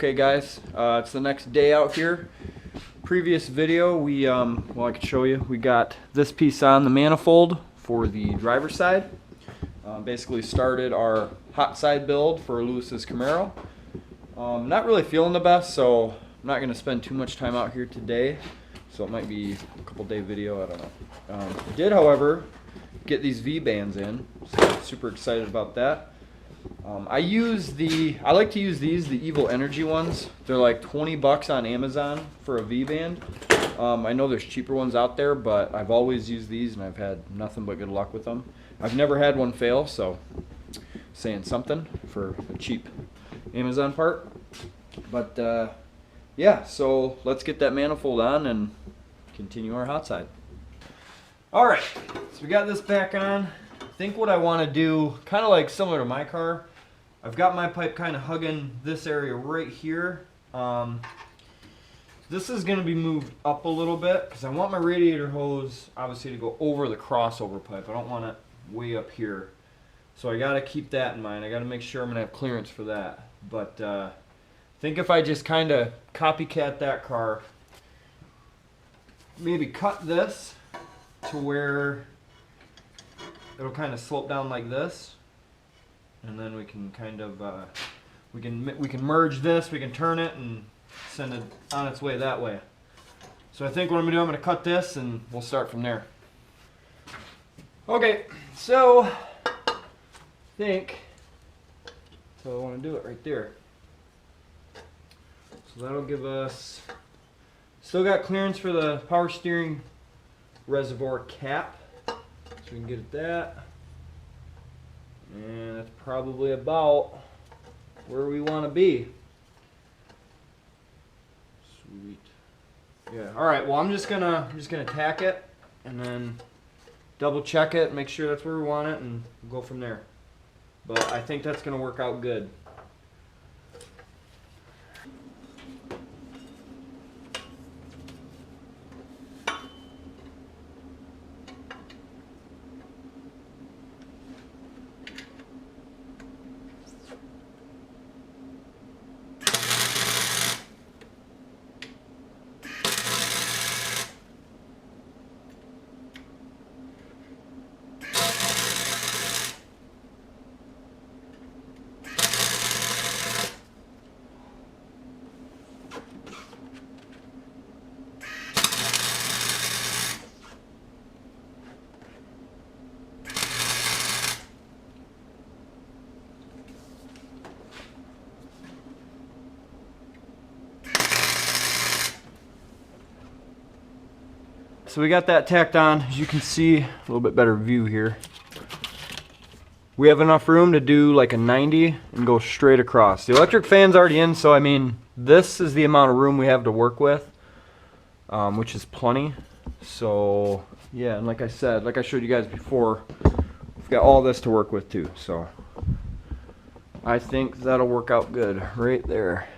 Okay guys, it's the next day out here. Previous video we, well I could show you, we got this piece on the manifold for the driver's side. Basically started our hot side build for Lewis's Camaro. Not really feeling the best, so I'm not going to spend too much time out here today. So it might be a couple day video, I don't know. Did however get these V-bands in, so I'm super excited about that. I like to use these, the Evil Energy ones. They're like 20 bucks on Amazon for a V-band. I know there's cheaper ones out there, but I've always used these and I've had nothing but good luck with them. I've never had one fail, so saying something for a cheap Amazon part. But yeah, so let's get that manifold on and continue our hot side. Alright, so we got this back on. I think what I want to do, kind of like similar to my car, I've got my pipe kind of hugging this area right here. This is going to be moved up a little bit because I want my radiator hose obviously to go over the crossover pipe. I don't want it way up here. So I got to keep that in mind. I got to make sure I'm going to have clearance for that. But I think if I just kind of copycat that car, maybe cut this to where it'll kind of slope down like this, and then we can kind of we can merge this, we can turn it and send it on its way that way. So I think what I'm gonna do, I'm gonna cut this and we'll start from there. Okay, so I think so I want to do it right there. So that'll give us, still got clearance for the power steering reservoir cap. So we can get at that, and that's probably about where we want to be. Sweet. Yeah. All right. Well, I'm just gonna tack it and then double check it, make sure that's where we want it, and we'll go from there. But I think that's gonna work out good. So we got that tacked on. As you can see, a little bit better view here. We have enough room to do like a 90 and go straight across. The electric fan's already in, so I mean, this is the amount of room we have to work with, which is plenty. So yeah, and like I said, like I showed you guys before, we've got all this to work with too. So I think that'll work out good right there.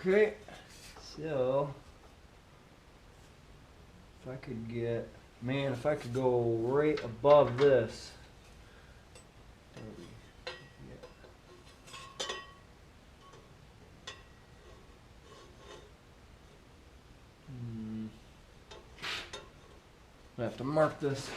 Okay, so if I could get, man, if I could go right above this. I have to mark this.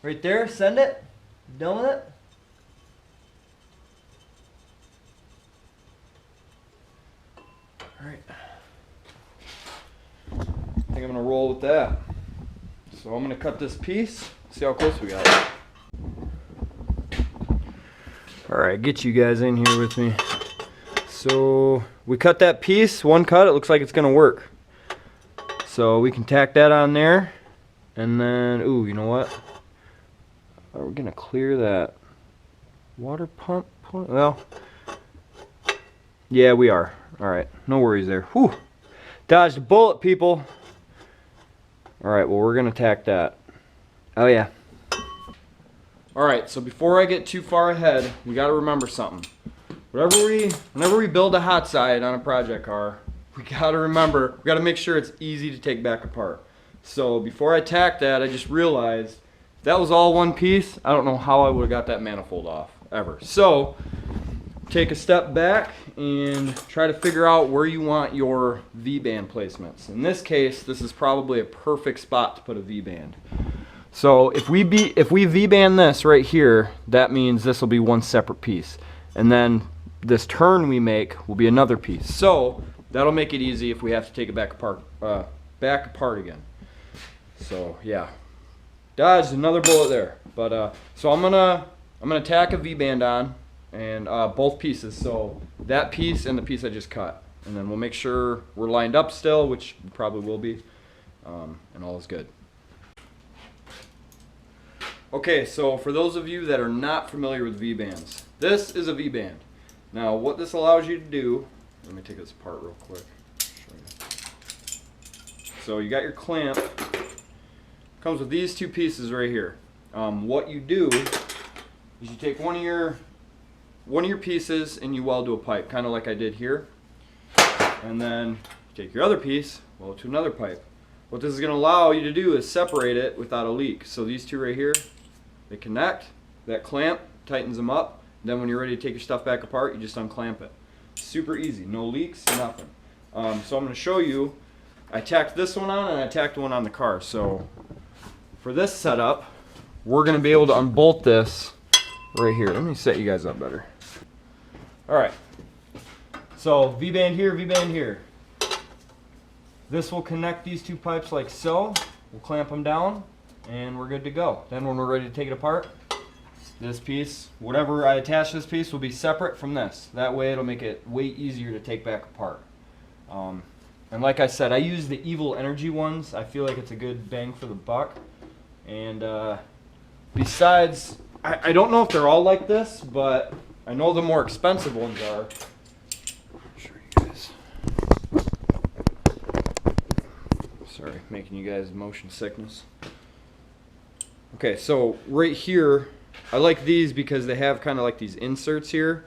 Right there, send it. Done with it. Alright. I think I'm gonna roll with that. So I'm gonna cut this piece, see how close we got. Alright, get you guys in here with me. So we cut that piece, one cut, it looks like it's gonna work. So we can tack that on there. And then, ooh, you know what? We're gonna clear that water pump. Well, yeah, we are. All right, no worries there. Whew. Dodged a bullet, people. All right, well, we're gonna tack that. Oh yeah. All right, so before I get too far ahead, we gotta remember something. Whenever we build a hot side on a project car, we gotta make sure it's easy to take back apart. So before I tack that, I just realized if that was all one piece, I don't know how I would have got that manifold off, ever. So take a step back and try to figure out where you want your V-band placements. In this case, this is probably a perfect spot to put a V-band. So if we V-band this right here, that means this will be one separate piece. And then this turn we make will be another piece. So that'll make it easy if we have to take it back apart again. So yeah, dodged another bullet there. But so I'm gonna tack a V-band on, and both pieces. So that piece and the piece I just cut, and then we'll make sure we're lined up still, which we probably will be, and all is good. Okay, so for those of you that are not familiar with V-bands, this is a V-band. Now what this allows you to do, let me take this apart real quick. Show you. So you got your clamp, comes with these two pieces right here. What you do is you take one of your pieces and you weld to a pipe, kind of like I did here. And then you take your other piece, weld to another pipe. What this is going to allow you to do is separate it without a leak. So these two right here, they connect, that clamp tightens them up. Then when you're ready to take your stuff back apart, you just unclamp it. Super easy, no leaks, nothing. So I'm going to show you, I tacked this one on and I tacked one on the car. So for this setup, we're going to be able to unbolt this right here. Let me set you guys up better. Alright, so V-band here, V-band here. This will connect these two pipes like so. We'll clamp them down and we're good to go. Then when we're ready to take it apart, this piece, whatever I attach this piece, will be separate from this. That way it'll make it way easier to take back apart. And like I said, I use the Evil Energy ones. I feel like it's a good bang for the buck. And besides, I don't know if they're all like this, but I know the more expensive ones are. I'll show you guys. Sorry, making you guys motion sickness. Okay, so right here, I like these because they have kind of like these inserts here,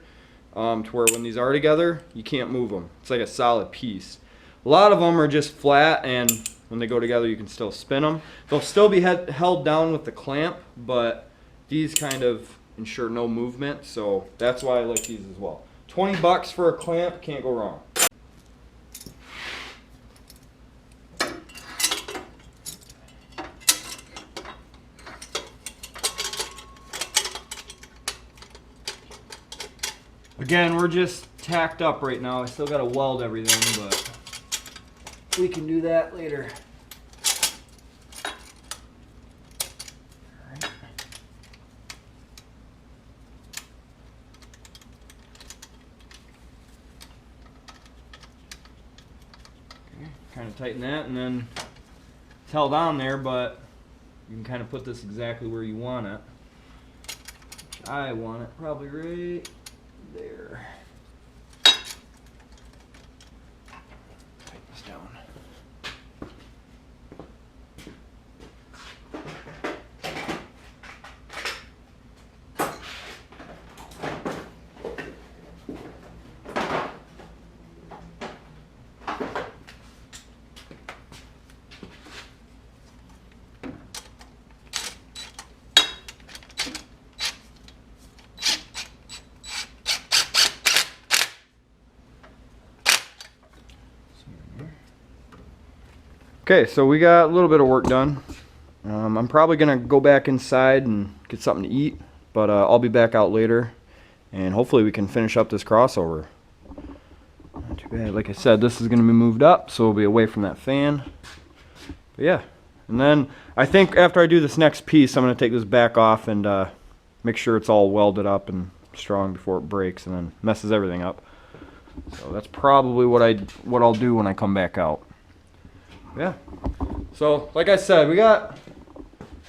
to where when these are together, you can't move them. It's like a solid piece. A lot of them are just flat, and when they go together, you can still spin them. They'll still be held down with the clamp, but these kind of ensure no movement, so that's why I like these as well. 20 bucks for a clamp, can't go wrong. Again, we're just tacked up right now. I still got to weld everything, but we can do that later. All right. Okay, kind of tighten that, and then it's held on there, but you can kind of put this exactly where you want it. I want it probably right there. Tighten this down. Okay, so we got a little bit of work done. I'm probably gonna go back inside and get something to eat, but I'll be back out later, and hopefully we can finish up this crossover. Not too bad. Like I said, this is gonna be moved up, so we'll be away from that fan. But yeah, and then I think after I do this next piece, I'm gonna take this back off and make sure it's all welded up and strong before it breaks and then messes everything up. So that's probably what I'll do when I come back out. Yeah. So like I said, we got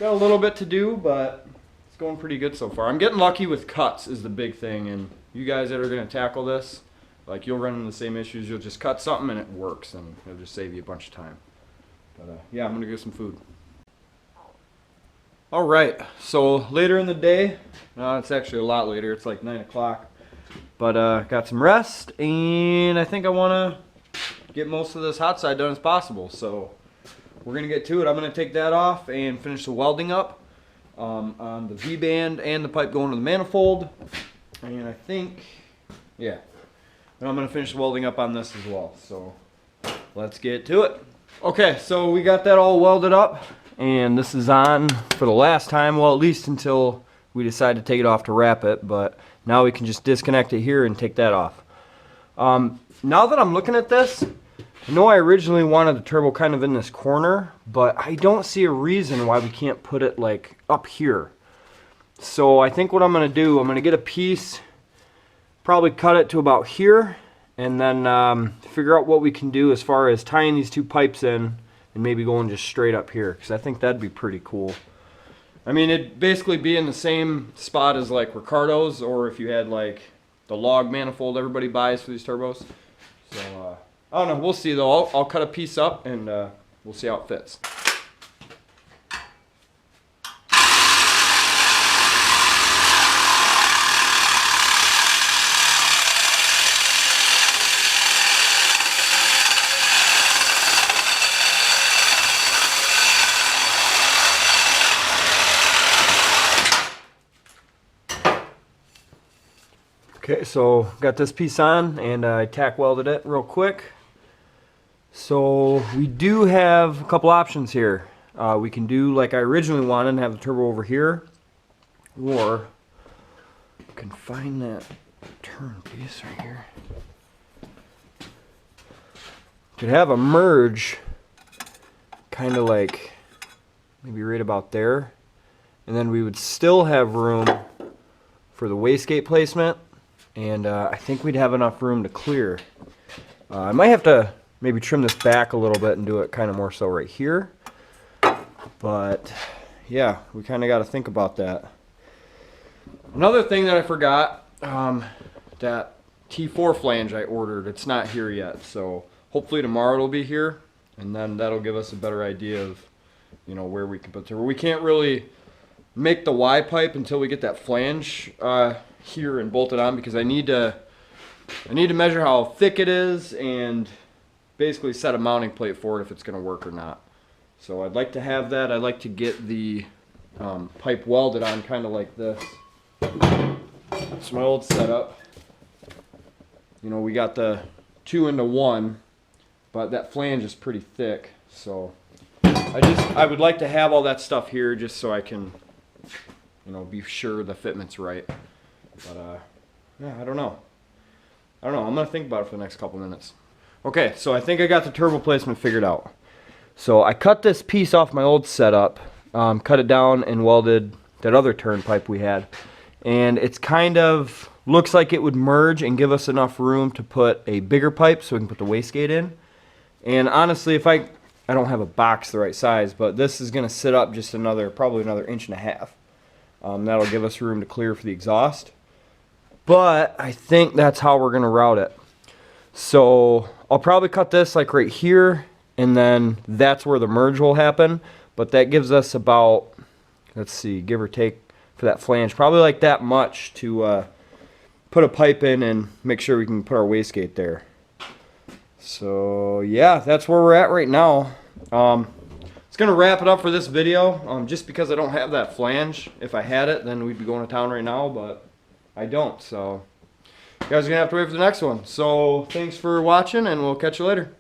a little bit to do, but it's it's going pretty good so far. I'm getting lucky with cuts is the big thing, and you guys that are going to tackle this, like you'll run into the same issues. You'll just cut something and it works, and it'll just save you a bunch of time. But yeah, I'm going to get some food. Alright, so later in the day, it's actually a lot later, it's like 9 o'clock. But got some rest, and I think I want to get most of this hot side done as possible. So we're going to get to it. I'm going to take that off and finish the welding up on the V-band and the pipe going to the manifold. And I think, yeah, and I'm going to finish welding up on this as well. So let's get to it. Okay, so we got that all welded up, and this is on for the last time, well, at least until we decide to take it off to wrap it, but now we can just disconnect it here and take that off. Now that I'm looking at this, I know I originally wanted the turbo kind of in this corner, but I don't see a reason why we can't put it like up here. So I think what I'm going to do, I'm going to get a piece, probably cut it to about here, and then figure out what we can do as far as tying these two pipes in and maybe going just straight up here, because I think that'd be pretty cool. I mean, it'd basically be in the same spot as like Ricardo's, or if you had like the log manifold everybody buys for these turbos. So I don't know, we'll see though. I'll cut a piece up and we'll see how it fits. Okay, so got this piece on, and I tack welded it real quick. So we do have a couple options here. We can do like I originally wanted and have the turbo over here, or you can find that turn piece right here. Could have a merge kind of like maybe right about there, and then we would still have room for the wastegate placement. And I think we'd have enough room to clear. I might have to maybe trim this back a little bit and do it kind of more so right here. But yeah, we kind of got to think about that. Another thing that I forgot, that T4 flange I ordered, it's not here yet. So hopefully tomorrow it'll be here, and then that'll give us a better idea of, you know, where we can put it. We can't really make the Y pipe until we get that flange here and bolt it on, because I need to measure how thick it is and basically set a mounting plate for it if it's going to work or not. So I'd like to have that. I'd like to get the pipe welded on kind of like this. It's my old setup. You know, we got the 2-into-1, but that flange is pretty thick. So I would like to have all that stuff here just so I can, you know, be sure the fitment's right. But yeah, I don't know. I'm gonna think about it for the next couple minutes. Okay, so I think I got the turbo placement figured out. So I cut this piece off my old setup, cut it down and welded that other turn pipe we had, and it's kind of looks like it would merge and give us enough room to put a bigger pipe so we can put the wastegate in. And honestly, if I don't have a box the right size, but this is gonna sit up just probably another 1.5 inches. That'll give us room to clear for the exhaust. But I think that's how we're going to route it. So I'll probably cut this like right here, and then that's where the merge will happen. But that gives us about, let's see, give or take for that flange, probably like that much to put a pipe in and make sure we can put our wastegate there. So yeah, that's where we're at right now. It's going to wrap it up for this video, just because I don't have that flange. If I had it, then we'd be going to town right now, but I don't, so you guys are going to have to wait for the next one. So thanks for watching, and we'll catch you later.